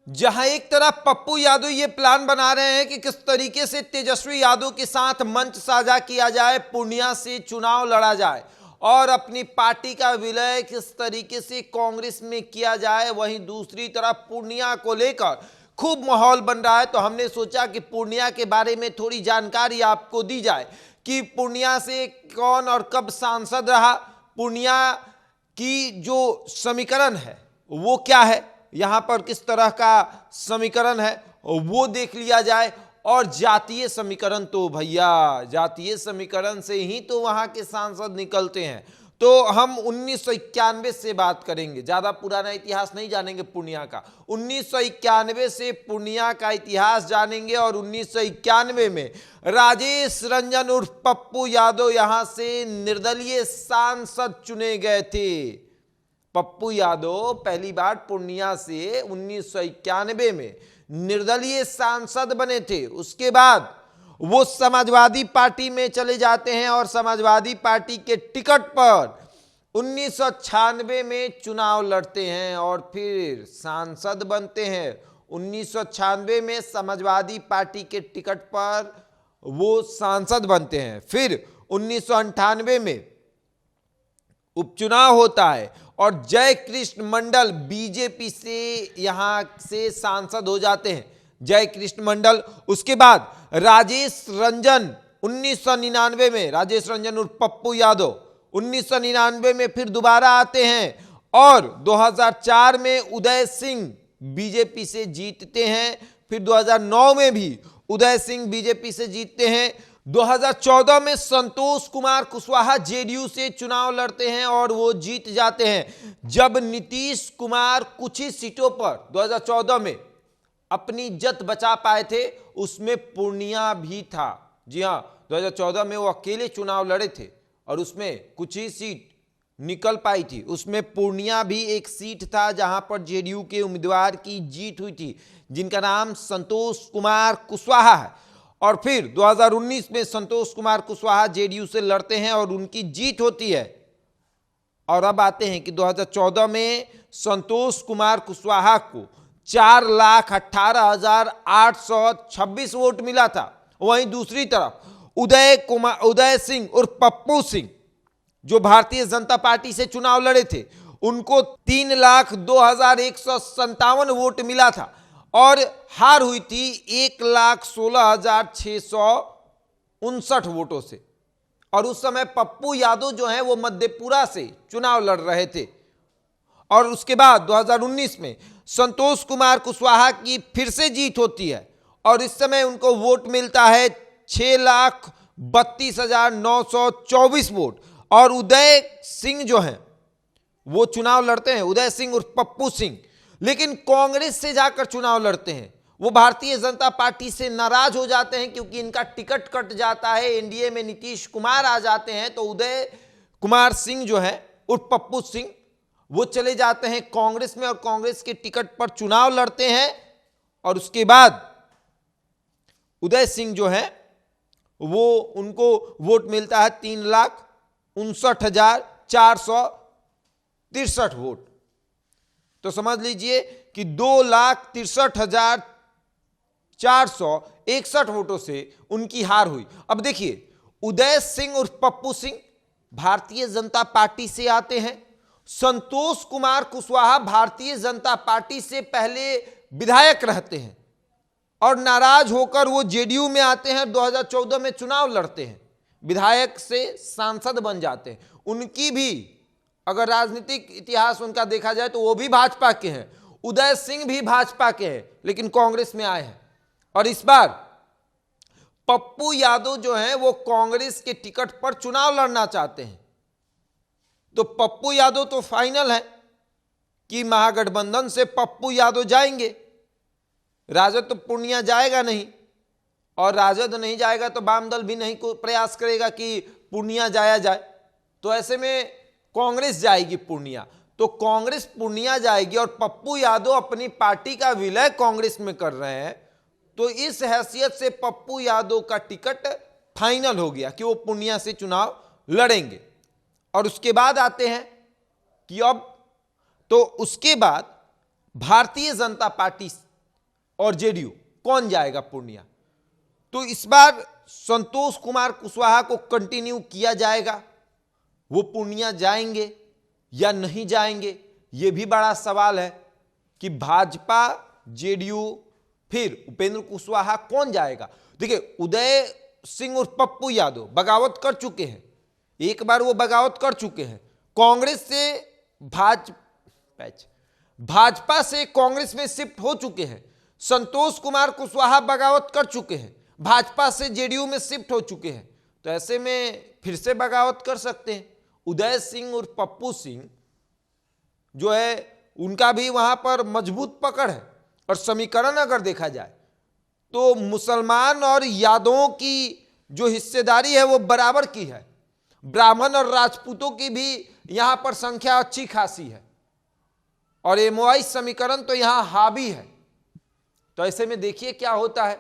जहां एक तरफ पप्पू यादव ये प्लान बना रहे हैं कि किस तरीके से तेजस्वी यादव के साथ मंच साझा किया जाए, पूर्णिया से चुनाव लड़ा जाए और अपनी पार्टी का विलय किस तरीके से कांग्रेस में किया जाए, वहीं दूसरी तरफ पूर्णिया को लेकर खूब माहौल बन रहा है। तो हमने सोचा कि पूर्णिया के बारे में थोड़ी जानकारी आपको दी जाए कि पूर्णिया से कौन और कब सांसद रहा, पूर्णिया की जो समीकरण है वो क्या है, यहां पर किस तरह का समीकरण है वो देख लिया जाए। और जातीय समीकरण, तो भैया जातीय समीकरण से ही तो वहां के सांसद निकलते हैं। तो हम 1991 से बात करेंगे, ज्यादा पुराना इतिहास नहीं जानेंगे पूर्णिया का। 1991 से पूर्णिया का इतिहास जानेंगे और 1991 में राजेश रंजन उर्फ पप्पू यादव यहां से निर्दलीय सांसद चुने गए थे। पप्पू यादव पहली बार पूर्णिया से 1991 में निर्दलीय सांसद बने थे। उसके बाद वो समाजवादी पार्टी में चले जाते हैं और समाजवादी पार्टी के टिकट पर 1996 में चुनाव लड़ते हैं और फिर सांसद बनते हैं। 1996 में समाजवादी पार्टी के टिकट पर वो सांसद बनते हैं। फिर 1998 में उपचुनाव होता है और जय कृष्ण मंडल बीजेपी से यहां से सांसद हो जाते हैं, जय कृष्ण मंडल। उसके बाद राजेश रंजन 1999 में, राजेश रंजन उर्फ पप्पू यादव 1999 में फिर दोबारा आते हैं और 2004 में उदय सिंह बीजेपी से जीतते हैं। फिर 2009 में भी उदय सिंह बीजेपी से जीतते हैं। 2014 में संतोष कुमार कुशवाहा जेडीयू से चुनाव लड़ते हैं और वो जीत जाते हैं। जब नीतीश कुमार कुछ ही सीटों पर 2014 में अपनी इज्जत बचा पाए थे, उसमें पूर्णिया भी था। जी हां, 2014 में वो अकेले चुनाव लड़े थे और उसमें कुछ ही सीट निकल पाई थी। उसमें पूर्णिया भी एक सीट था जहां पर जेडीयू के उम्मीदवार की जीत हुई थी, जिनका नाम संतोष कुमार कुशवाहा है। और फिर 2019 में संतोष कुमार कुशवाहा जेडीयू से लड़ते हैं और उनकी जीत होती है। और अब आते हैं कि 2014 में संतोष कुमार कुशवाहा को 4,18,826 वोट मिला था। वहीं दूसरी तरफ उदय सिंह और पप्पू सिंह जो भारतीय जनता पार्टी से चुनाव लड़े थे, उनको 3,02,157 वोट मिला था और हार हुई थी 1,16,659 वोटों से। और उस समय पप्पू यादव जो हैं वो मधेपुरा से चुनाव लड़ रहे थे। और उसके बाद 2019 में संतोष कुमार कुशवाहा की फिर से जीत होती है और इस समय उनको वोट मिलता है 6,32,924 वोट। और उदय सिंह जो हैं वो चुनाव लड़ते हैं, उदय सिंह और पप्पू सिंह, लेकिन कांग्रेस से जाकर चुनाव लड़ते हैं। वो भारतीय जनता पार्टी से नाराज हो जाते हैं क्योंकि इनका टिकट कट जाता है, एनडीए में नीतीश कुमार आ जाते हैं। तो उदय कुमार सिंह जो है उर्फ पप्पू सिंह वो चले जाते हैं कांग्रेस में और कांग्रेस के टिकट पर चुनाव लड़ते हैं। और उसके बाद उदय सिंह जो है वो उनको वोट मिलता है 3,59,463 वोट। तो समझ लीजिए कि 2,63,461 वोटों से उनकी हार हुई। अब देखिए, उदय सिंह और पप्पू सिंह भारतीय जनता पार्टी से आते हैं, संतोष कुमार कुशवाहा भारतीय जनता पार्टी से पहले विधायक रहते हैं और नाराज होकर वो जेडीयू में आते हैं। 2014 में चुनाव लड़ते हैं, विधायक से सांसद बन जाते हैं। उनकी भी अगर राजनीतिक इतिहास उनका देखा जाए तो वो भी भाजपा के हैं, उदय सिंह भी भाजपा के हैं, लेकिन कांग्रेस में आए हैं। और इस बार पप्पू यादव जो हैं वो कांग्रेस के टिकट पर चुनाव लड़ना चाहते हैं। तो पप्पू यादव तो फाइनल है कि महागठबंधन से पप्पू यादव जाएंगे, राजद तो पूर्णिया जाएगा नहीं, और राजद नहीं जाएगा तो वाम दल भी नहीं प्रयास करेगा कि पूर्णिया जाया जाए। तो ऐसे में कांग्रेस जाएगी पूर्णिया। तो कांग्रेस पूर्णिया जाएगी और पप्पू यादव अपनी पार्टी का विलय कांग्रेस में कर रहे हैं। तो इस हैसियत से पप्पू यादव का टिकट फाइनल हो गया कि वो पूर्णिया से चुनाव लड़ेंगे। और उसके बाद आते हैं कि अब तो उसके बाद भारतीय जनता पार्टी और जेडीयू, कौन जाएगा पूर्णिया? तो इस बार संतोष कुमार कुशवाहा को कंटिन्यू किया जाएगा, वो पूर्णिया जाएंगे या नहीं जाएंगे, ये भी बड़ा सवाल है कि भाजपा, जेडीयू, फिर उपेंद्र कुशवाहा, कौन जाएगा? देखिए, उदय सिंह और पप्पू यादव बगावत कर चुके हैं, एक बार वो बगावत कर चुके हैं, कांग्रेस से भाजपा से कांग्रेस में शिफ्ट हो चुके हैं। संतोष कुमार कुशवाहा बगावत कर चुके हैं, भाजपा से जेडीयू में शिफ्ट हो चुके हैं, तो ऐसे में फिर से बगावत कर सकते हैं। उदय सिंह और पप्पू सिंह जो है, उनका भी वहां पर मजबूत पकड़ है, और समीकरण अगर देखा जाए तो मुसलमान और यादवों की जो हिस्सेदारी है वो बराबर की है, ब्राह्मण और राजपूतों की भी यहां पर संख्या अच्छी खासी है, और एमओआई समीकरण तो यहां हावी है। तो ऐसे में देखिए क्या होता है।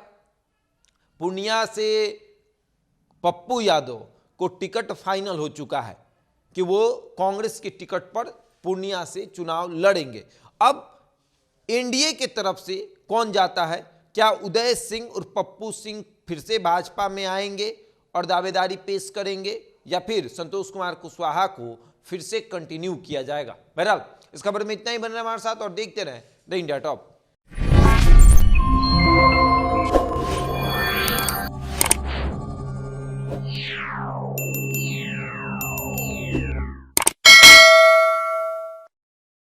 पूर्णिया से पप्पू यादव को टिकट फाइनल हो चुका है कि वो कांग्रेस की टिकट पर पूर्णिया से चुनाव लड़ेंगे। अब एनडीए की तरफ से कौन जाता है? क्या उदय सिंह और पप्पू सिंह फिर से भाजपा में आएंगे और दावेदारी पेश करेंगे, या फिर संतोष कुमार कुशवाहा को फिर से कंटिन्यू किया जाएगा? बहरहाल इस खबर में इतना ही। बन रहे हमारे साथ और देखते रहें द इंडिया टॉप।